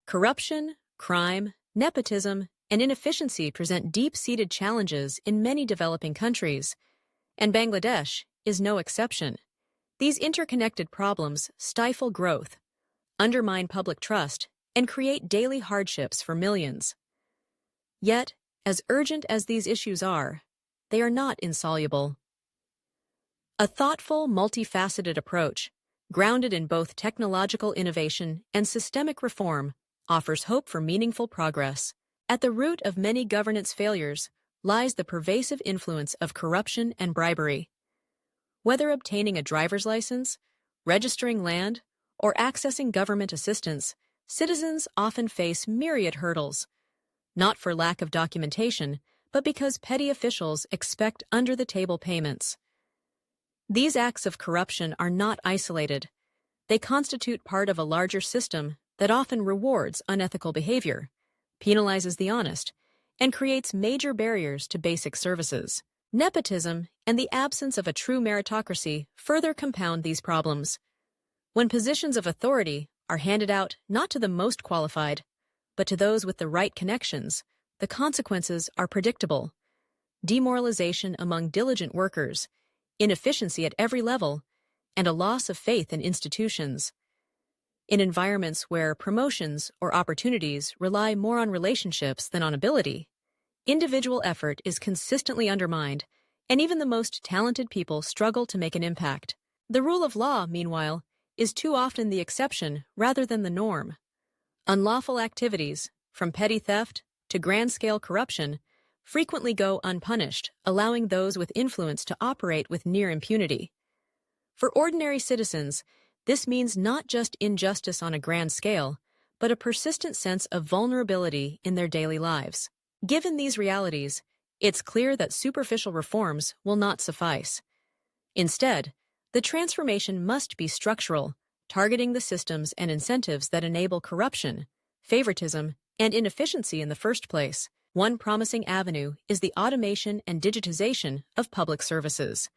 Corruption, crime, nepotism, and inefficiency present deep-seated challenges in many developing countries, and Bangladesh is no exception. These interconnected problems stifle growth, undermine public trust, and create daily hardships for millions. Yet, as urgent as these issues are, they are not insoluble. A thoughtful, multifaceted approach, grounded in both technological innovation and systemic reform, offers hope for meaningful progress. At the root of many governance failures lies the pervasive influence of corruption and bribery. Whether obtaining a driver's license, registering land, or accessing government assistance, citizens often face myriad hurdles, not for lack of documentation, but because petty officials expect under-the-table payments. These acts of corruption are not isolated. They constitute part of a larger system that often rewards unethical behavior, penalizes the honest, and creates major barriers to basic services. Nepotism and the absence of a true meritocracy further compound these problems. When positions of authority are handed out not to the most qualified, but to those with the right connections, the consequences are predictable. Demoralization among diligent workers, inefficiency at every level, and a loss of faith in institutions. In environments where promotions or opportunities rely more on relationships than on ability, individual effort is consistently undermined, and even the most talented people struggle to make an impact. The rule of law, meanwhile, is too often the exception rather than the norm. Unlawful activities, from petty theft to grand-scale corruption, frequently go unpunished, allowing those with influence to operate with near impunity. For ordinary citizens, this means not just injustice on a grand scale, but a persistent sense of vulnerability in their daily lives. Given these realities, it's clear that superficial reforms will not suffice. Instead, the transformation must be structural, targeting the systems and incentives that enable corruption, favoritism, and inefficiency in the first place. One promising avenue is the automation and digitization of public services.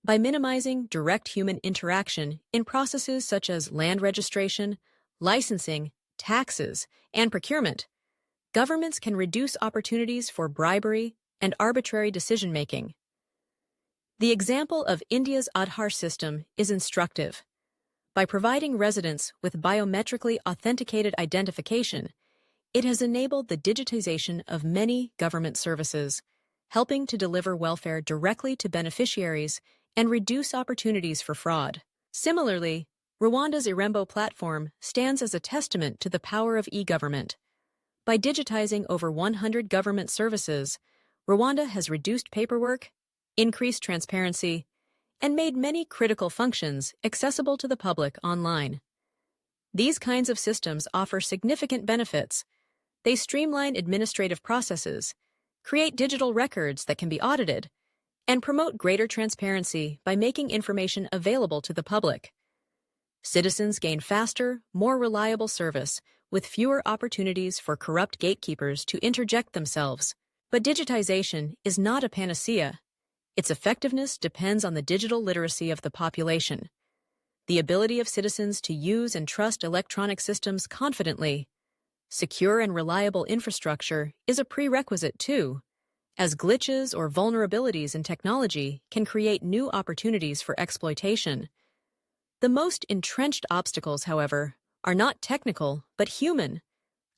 By minimizing direct human interaction in processes such as land registration, licensing, taxes, and procurement, governments can reduce opportunities for bribery and arbitrary decision-making. The example of India's Aadhaar system is instructive. By providing residents with biometrically authenticated identification, it has enabled the digitization of many government services, helping to deliver welfare directly to beneficiaries and reduce opportunities for fraud. Similarly, Rwanda's Irembo platform stands as a testament to the power of e-government. By digitizing over 100 government services, Rwanda has reduced paperwork, increased transparency, and made many critical functions accessible to the public online. These kinds of systems offer significant benefits. They streamline administrative processes, create digital records that can be audited, and promote greater transparency by making information available to the public. Citizens gain faster, more reliable service with fewer opportunities for corrupt gatekeepers to interject themselves. But digitization is not a panacea. Its effectiveness depends on the digital literacy of the population. The ability of citizens to use and trust electronic systems confidently. Secure and reliable infrastructure is a prerequisite too, as glitches or vulnerabilities in technology can create new opportunities for exploitation. The most entrenched obstacles, however, are not technical but human.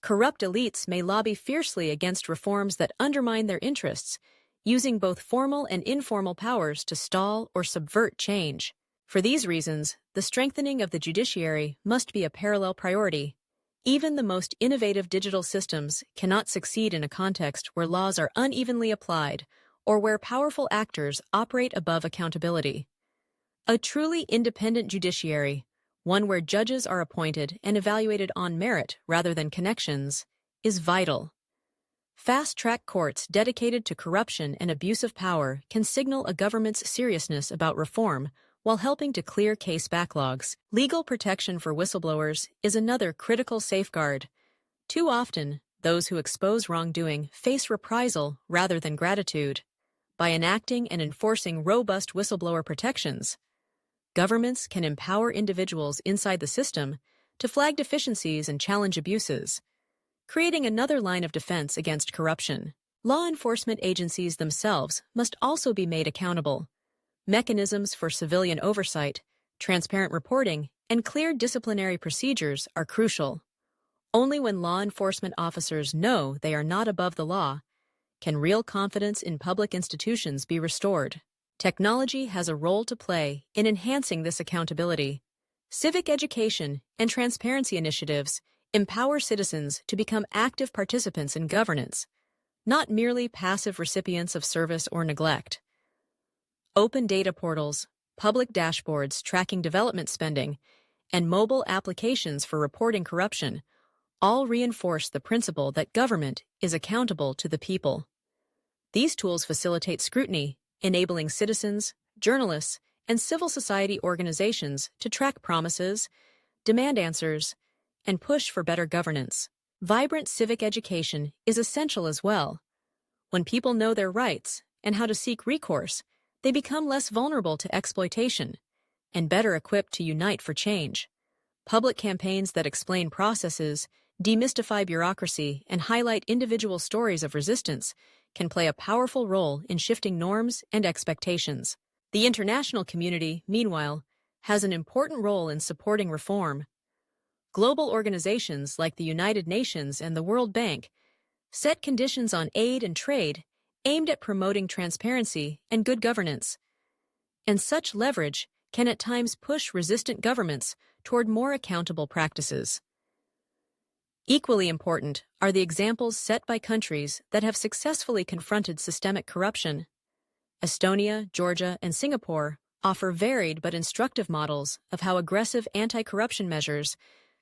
Corrupt elites may lobby fiercely against reforms that undermine their interests, using both formal and informal powers to stall or subvert change. For these reasons, the strengthening of the judiciary must be a parallel priority. Even the most innovative digital systems cannot succeed in a context where laws are unevenly applied or where powerful actors operate above accountability. A truly independent judiciary, one where judges are appointed and evaluated on merit rather than connections, is vital. Fast-track courts dedicated to corruption and abuse of power can signal a government's seriousness about reform while helping to clear case backlogs. Legal protection for whistleblowers is another critical safeguard. Too often, those who expose wrongdoing face reprisal rather than gratitude. By enacting and enforcing robust whistleblower protections, governments can empower individuals inside the system to flag deficiencies and challenge abuses, creating another line of defense against corruption. Law enforcement agencies themselves must also be made accountable. Mechanisms for civilian oversight, transparent reporting, and clear disciplinary procedures are crucial. Only when law enforcement officers know they are not above the law can real confidence in public institutions be restored. Technology has a role to play in enhancing this accountability. Civic education and transparency initiatives empower citizens to become active participants in governance, not merely passive recipients of service or neglect. Open data portals, public dashboards tracking development spending, and mobile applications for reporting corruption all reinforce the principle that government is accountable to the people. These tools facilitate scrutiny, enabling citizens, journalists, and civil society organizations to track promises, demand answers, and push for better governance. Vibrant civic education is essential as well. When people know their rights and how to seek recourse, they become less vulnerable to exploitation and better equipped to unite for change. Public campaigns that explain processes, demystify bureaucracy, and highlight individual stories of resistance can play a powerful role in shifting norms and expectations. The international community, meanwhile, has an important role in supporting reform. Global organizations like the United Nations and the World Bank set conditions on aid and trade aimed at promoting transparency and good governance. And such leverage can at times push resistant governments toward more accountable practices. Equally important are the examples set by countries that have successfully confronted systemic corruption. Estonia, Georgia, and Singapore offer varied but instructive models of how aggressive anti-corruption measures,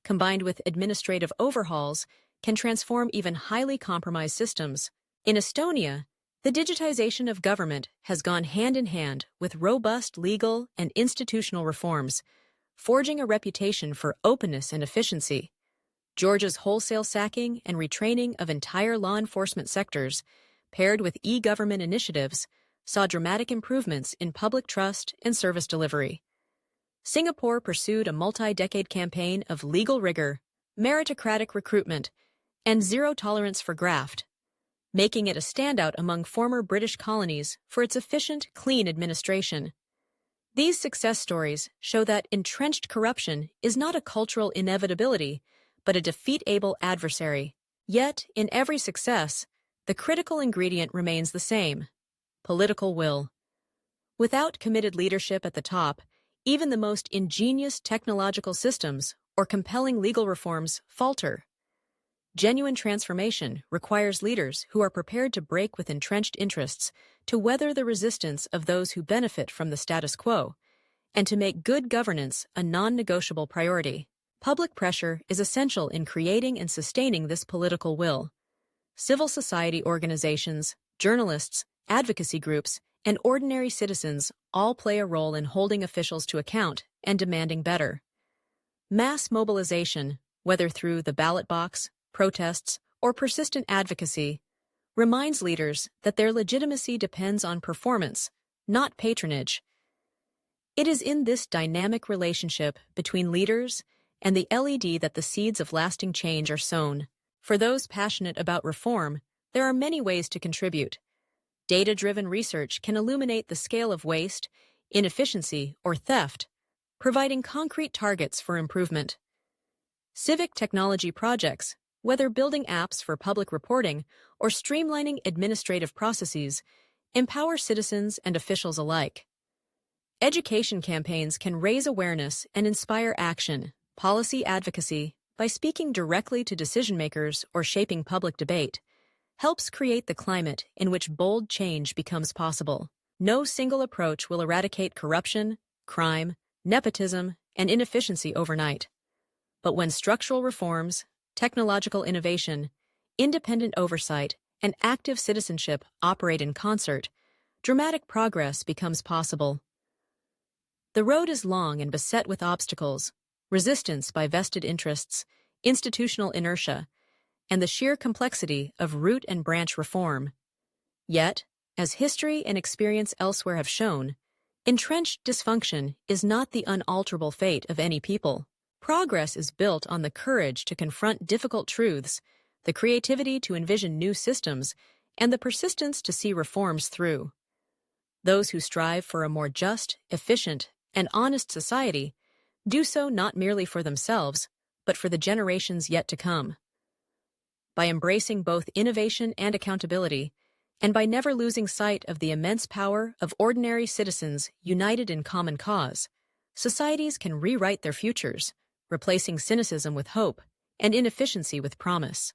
combined with administrative overhauls, can transform even highly compromised systems. In Estonia, the digitization of government has gone hand in hand with robust legal and institutional reforms, forging a reputation for openness and efficiency. Georgia's wholesale sacking and retraining of entire law enforcement sectors, paired with e-government initiatives, saw dramatic improvements in public trust and service delivery. Singapore pursued a multi-decade campaign of legal rigor, meritocratic recruitment, and zero tolerance for graft, making it a standout among former British colonies for its efficient, clean administration. These success stories show that entrenched corruption is not a cultural inevitability, but a defeat-able adversary. Yet, in every success, the critical ingredient remains the same: political will. Without committed leadership at the top, even the most ingenious technological systems or compelling legal reforms falter. Genuine transformation requires leaders who are prepared to break with entrenched interests, to weather the resistance of those who benefit from the status quo, and to make good governance a non-negotiable priority. Public pressure is essential in creating and sustaining this political will. Civil society organizations, journalists, advocacy groups, and ordinary citizens all play a role in holding officials to account and demanding better. Mass mobilization, whether through the ballot box, protests, or persistent advocacy, reminds leaders that their legitimacy depends on performance, not patronage. It is in this dynamic relationship between leaders and the LED that the seeds of lasting change are sown. For those passionate about reform, there are many ways to contribute. Data-driven research can illuminate the scale of waste, inefficiency, or theft, providing concrete targets for improvement. Civic technology projects, whether building apps for public reporting or streamlining administrative processes, empower citizens and officials alike. Education campaigns can raise awareness and inspire action, policy advocacy, by speaking directly to decision-makers or shaping public debate, helps create the climate in which bold change becomes possible. No single approach will eradicate corruption, crime, nepotism, and inefficiency overnight. But when structural reforms, technological innovation, independent oversight, and active citizenship operate in concert, dramatic progress becomes possible. The road is long and beset with obstacles: resistance by vested interests, institutional inertia, and the sheer complexity of root and branch reform. Yet, as history and experience elsewhere have shown, entrenched dysfunction is not the unalterable fate of any people. Progress is built on the courage to confront difficult truths, the creativity to envision new systems, and the persistence to see reforms through. Those who strive for a more just, efficient, and honest society do so not merely for themselves, but for the generations yet to come. By embracing both innovation and accountability, and by never losing sight of the immense power of ordinary citizens united in common cause, societies can rewrite their futures, replacing cynicism with hope and inefficiency with promise.